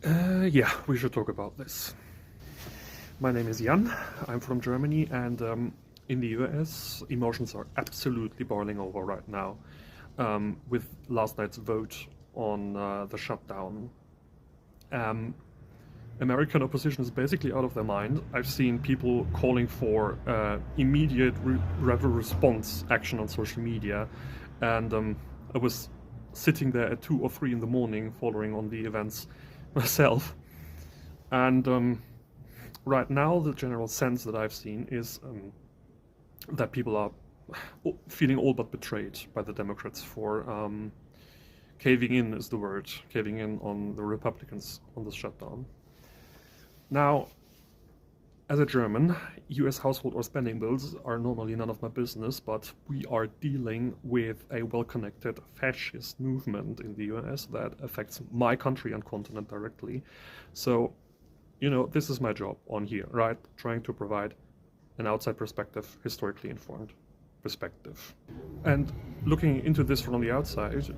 Yeah, we should talk about this. My name is Jan, I'm from Germany, and in the US, emotions are absolutely boiling over right now with last night's vote on the shutdown. American opposition is basically out of their mind. I've seen people calling for immediate response action on social media, and I was sitting there at 2 or 3 in the morning following on the events myself. And right now, the general sense that I've seen is that people are feeling all but betrayed by the Democrats for caving in, is the word, caving in on the Republicans on this shutdown. Now, as a German, US household or spending bills are normally none of my business, but we are dealing with a well-connected fascist movement in the US that affects my country and continent directly. So, you know, this is my job on here, right? Trying to provide an outside perspective, historically informed perspective. And looking into this from the outside,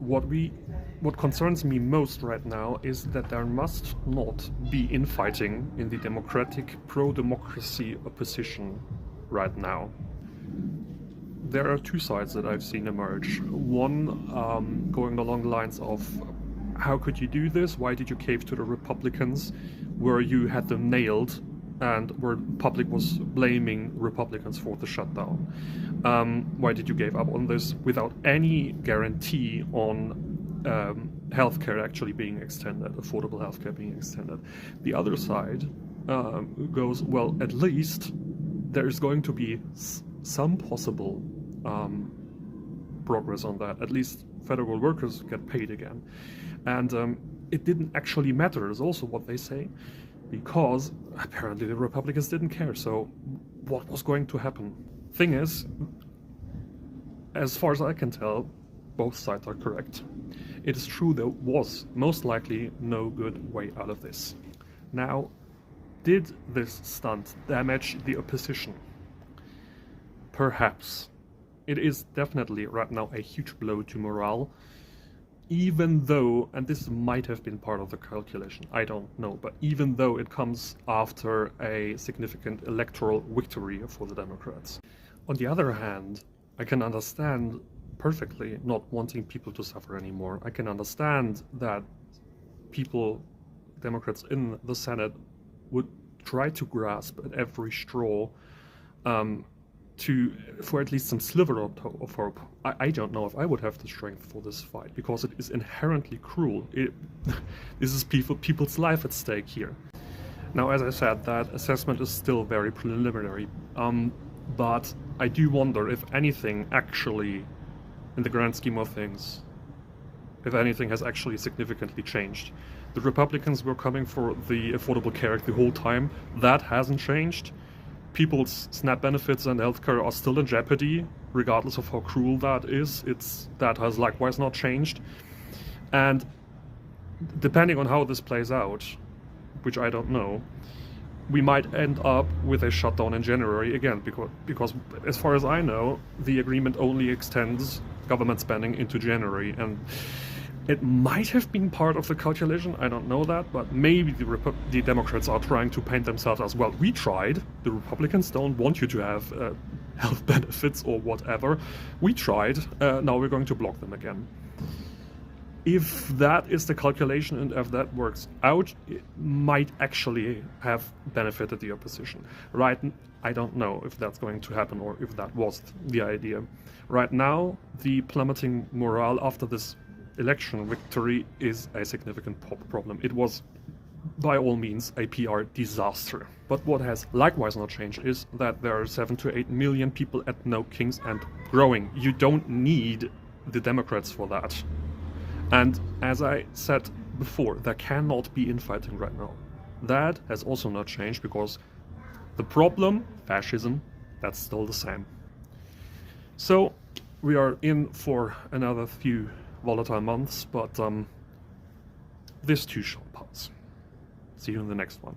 what concerns me most right now is that there must not be infighting in the democratic, pro-democracy opposition right now. There are two sides that I've seen emerge. One going along the lines of, how could you do this? Why did you cave to the Republicans, where you had them nailed and where the public was blaming Republicans for the shutdown? Why did you give up on this without any guarantee on healthcare actually being extended, affordable healthcare being extended? The other side goes, well, at least there is going to be some possible progress on that. At least federal workers get paid again. And it didn't actually matter, is also what they say, because apparently the Republicans didn't care. So what was going to happen? Thing is, as far as I can tell, both sides are correct. It is true there was most likely no good way out of this. Now, did this stunt damage the opposition? Perhaps. It is definitely right now a huge blow to morale, even though, and this might have been part of the calculation, I don't know, but even though it comes after a significant electoral victory for the Democrats. On the other hand, I can understand perfectly not wanting people to suffer anymore. I can understand that people, Democrats in the Senate, would try to grasp at every straw for at least some sliver of hope. I don't know if I would have the strength for this fight, because it is inherently cruel. This is people's life at stake here. Now, as I said, that assessment is still very preliminary, but I do wonder if anything actually, in the grand scheme of things, if anything has actually significantly changed. The Republicans were coming for the Affordable Care Act the whole time. That hasn't changed. People's SNAP benefits and healthcare are still in jeopardy, regardless of how cruel that is. That has likewise not changed. And depending on how this plays out, which I don't know, we might end up with a shutdown in January again, because as far as I know, the agreement only extends government spending into January, and it might have been part of the calculation, I don't know that, but maybe the Democrats are trying to paint themselves as, well, we tried, the Republicans don't want you to have health benefits or whatever, we tried, now we're going to block them again. If that is the calculation and if that works out, it might actually have benefited the opposition. Right, I don't know if that's going to happen or if that was the idea. Right now, the plummeting morale after this election victory is a significant problem. It was, by all means, a PR disaster. But what has likewise not changed is that there are 7 to 8 million people at No Kings and growing. You don't need the Democrats for that. And as I said before, there cannot be infighting right now. That has also not changed, because the problem, fascism, that's still the same. So we are in for another few volatile months, but this too shall pass. See you in the next one.